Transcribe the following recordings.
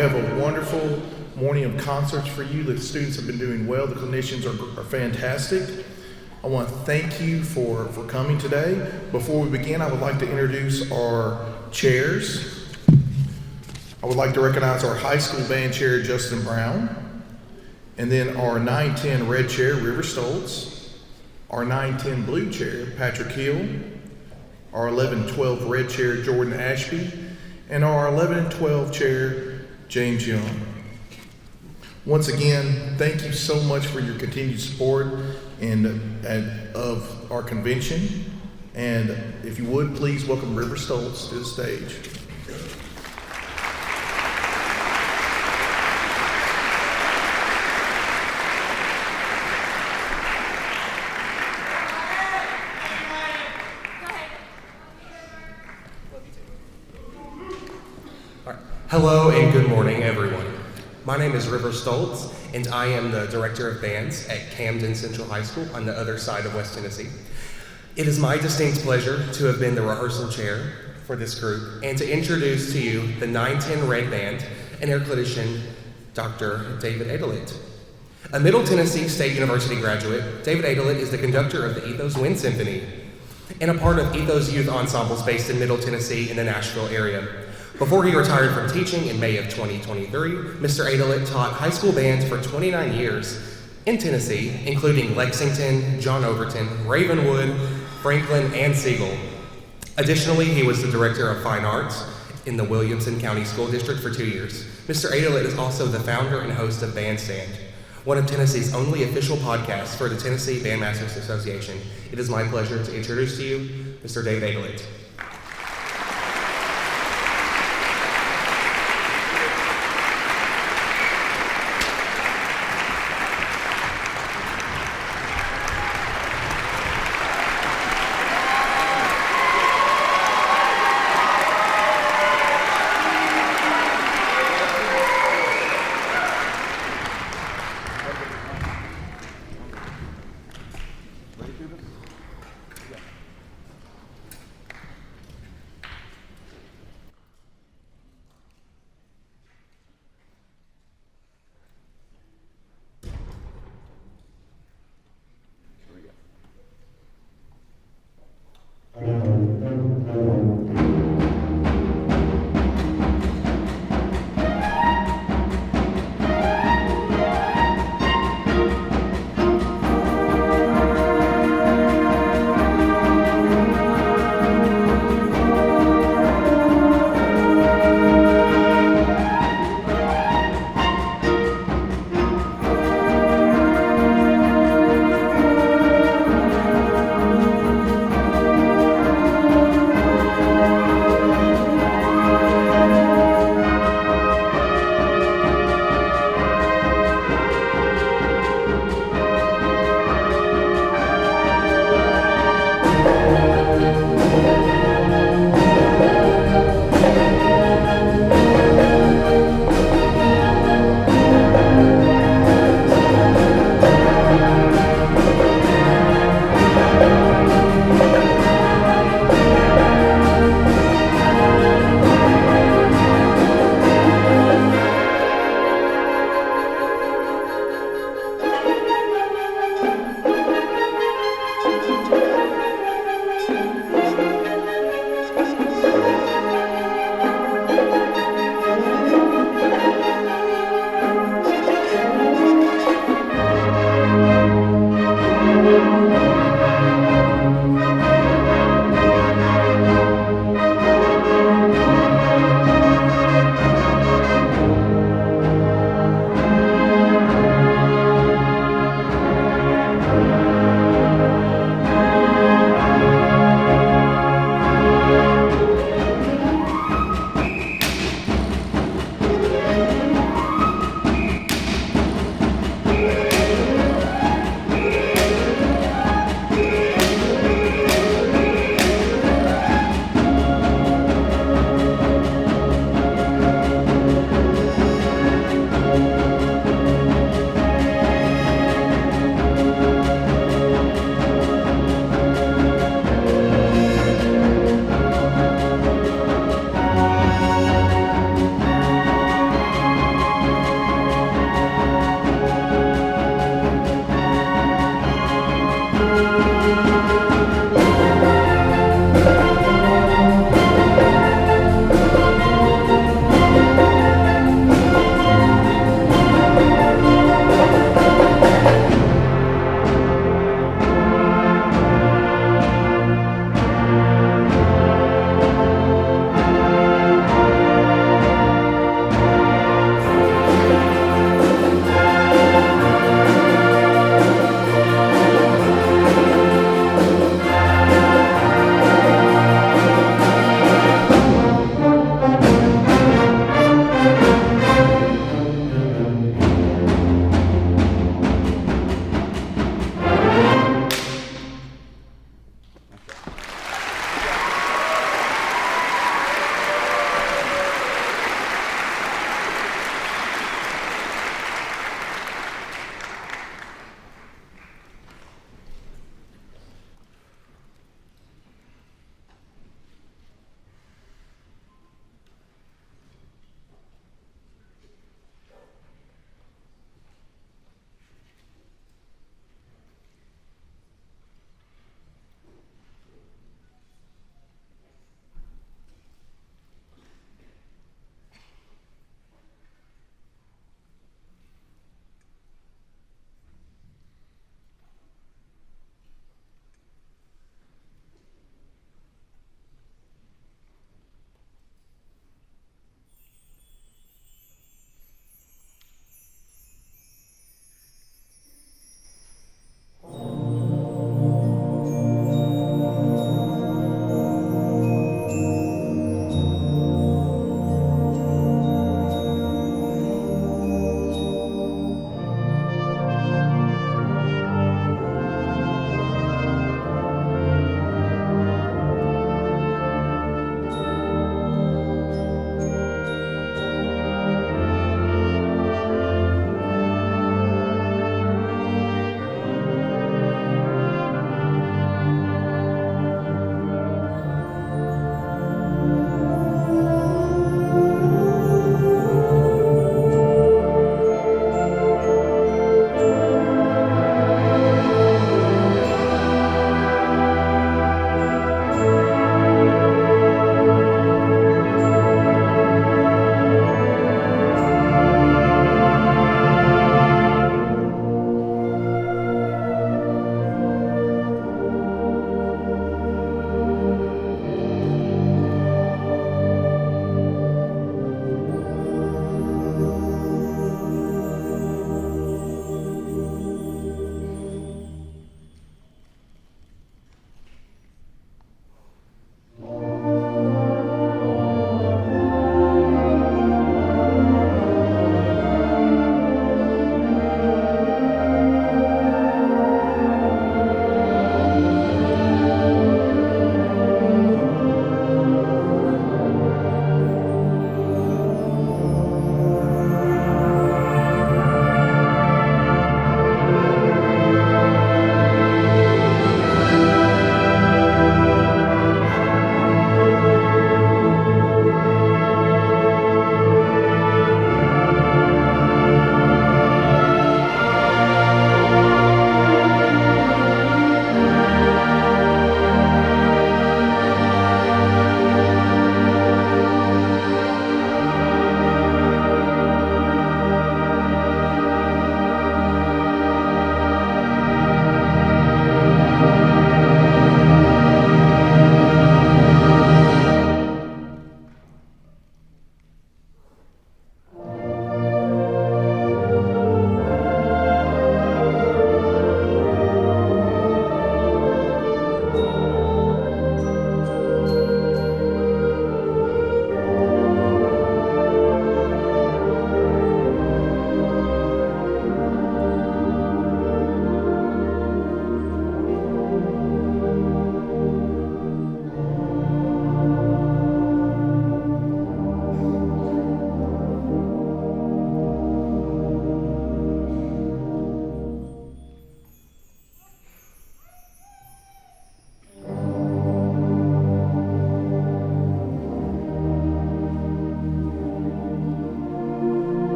We have a wonderful morning of concerts for you. The students have been doing well. The clinicians are fantastic. I want to thank you for coming today. Before we begin, I would like to introduce our chairs. I would like to recognize our high school band chair, Justin Brown, and then our 910 red chair, River Stoltz, our 910 blue chair, Patrick Hill, our 1112 red chair, Jordan Ashby, and our 11 and 12 chair, James Young. Once again, thank you so much for your continued support and of our convention. And if you would, please welcome River Stoltz to the stage. Hello and good morning, everyone. My name is River Stoltz, and I am the Director of Bands at Camden Central High School on the other side of West Tennessee. It is my distinct pleasure to have been the rehearsal chair for this group and to introduce to you the 910 Red Band and their clinician, Dr. David Adelit. A Middle Tennessee State University graduate, David Adelit is the conductor of the Ethos Wind Symphony and a part of Ethos Youth Ensembles based in Middle Tennessee in the Nashville area. Before he retired from teaching in May of 2023, Mr. Adelit taught high school band for 29 years in Tennessee, including Lexington, John Overton, Ravenwood, Franklin, and Siegel. Additionally, he was the Director of Fine Arts in the Williamson County School District for 2 years. Mr. Adelit is also the founder and host of Bandstand, one of Tennessee's only official podcasts for the Tennessee Bandmasters Association. It is my pleasure to introduce to you Mr. David Adelit.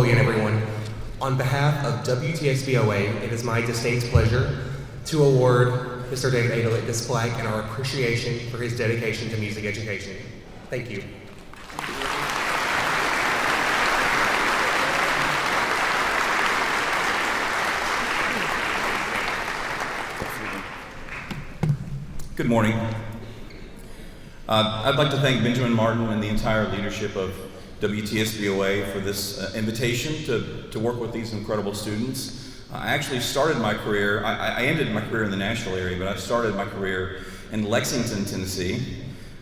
Hello again, everyone. On behalf of WTSBOA, it is my distinct pleasure to award Mr. David Adelick this plaque in our appreciation for his dedication to music education. Thank you. Good morning. I'd like to thank Benjamin Martin and the entire leadership of WTSBOA for this invitation to work with these incredible students. I actually started my career, I ended my career in the Nashville area, but I started my career in Lexington, Tennessee.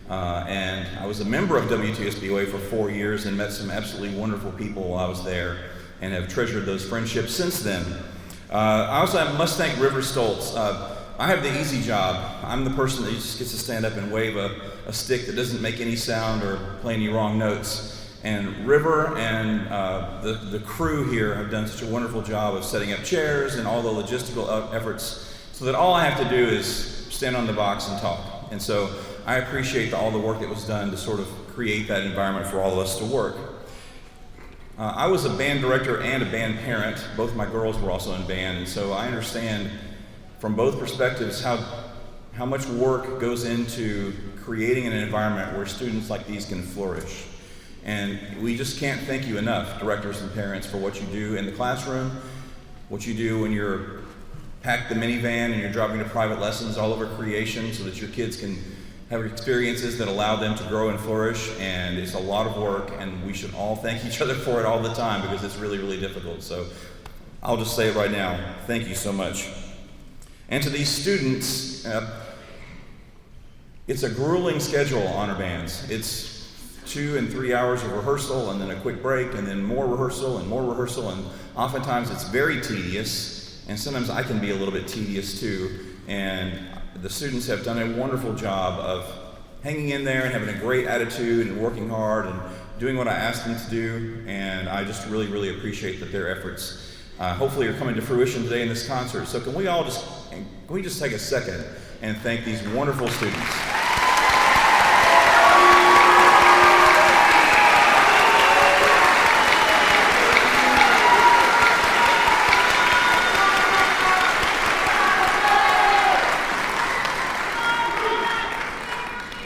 And I was a member of WTSBOA for 4 years and met some absolutely wonderful people while I was there and have treasured those friendships since then. I must thank River Stoltz. I have the easy job. I'm the person that just gets to stand up and wave a stick that doesn't make any sound or play any wrong notes. And River and the crew here have done such a wonderful job of setting up chairs and all the logistical efforts so that all I have to do is stand on the box and talk. And so I appreciate all the work that was done to sort of create that environment for all of us to work. I was a band director and a band parent. Both my girls were also in band, and so I understand from both perspectives how much work goes into creating an environment where students like these can flourish. And we just can't thank you enough, directors and parents, for what you do in the classroom, what you do when you're packed the minivan and you're driving to private lessons all over creation so that your kids can have experiences that allow them to grow and flourish. And it's a lot of work, and we should all thank each other for it all the time because it's really, really difficult. So I'll just say it right now, thank you so much. And to these students, it's a grueling schedule, honor bands. It's 2 and 3 hours of rehearsal and then a quick break and then more rehearsal, and oftentimes it's very tedious, and sometimes I can be a little bit tedious too. And the students have done a wonderful job of hanging in there and having a great attitude and working hard and doing what I asked them to do, and I just really, really appreciate that their efforts hopefully are coming to fruition today in this concert. So can we just take a second and thank these wonderful students.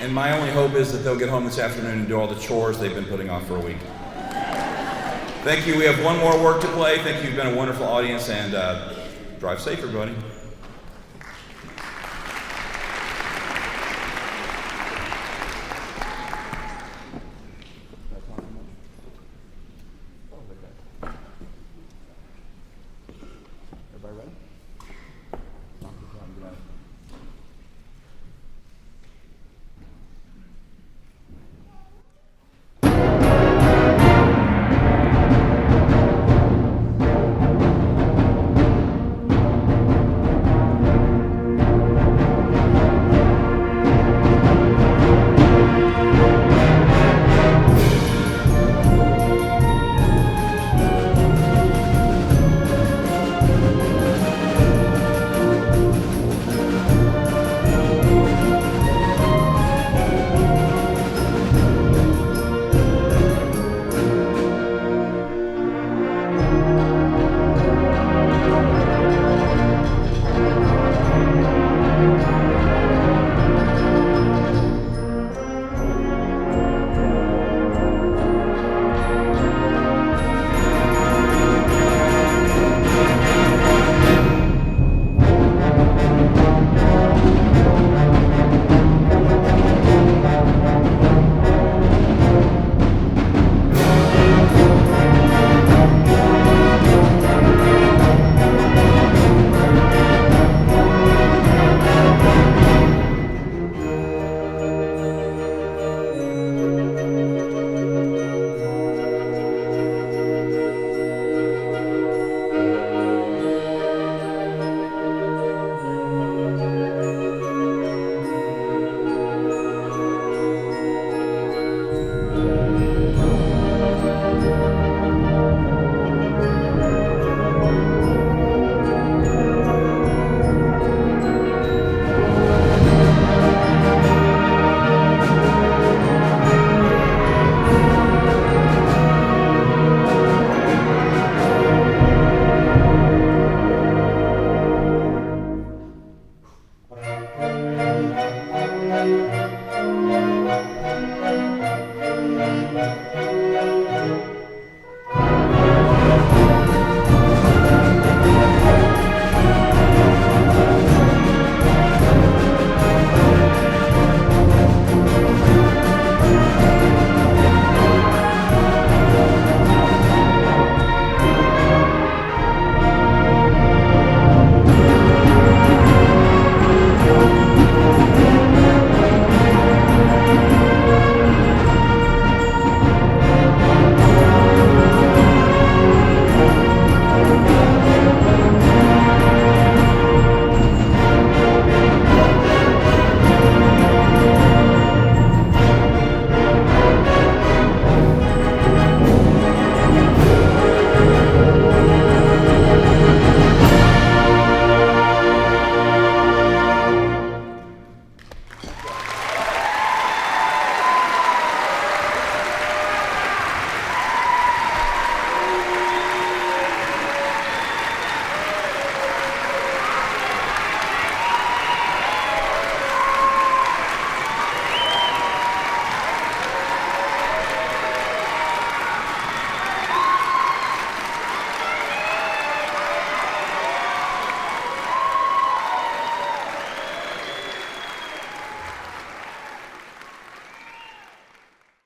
And my only hope is that they'll get home this afternoon and do all the chores they've been putting off for a week. Thank you. We have one more work to play. Thank you. You've been a wonderful audience, and drive safe, everybody. Everybody ready?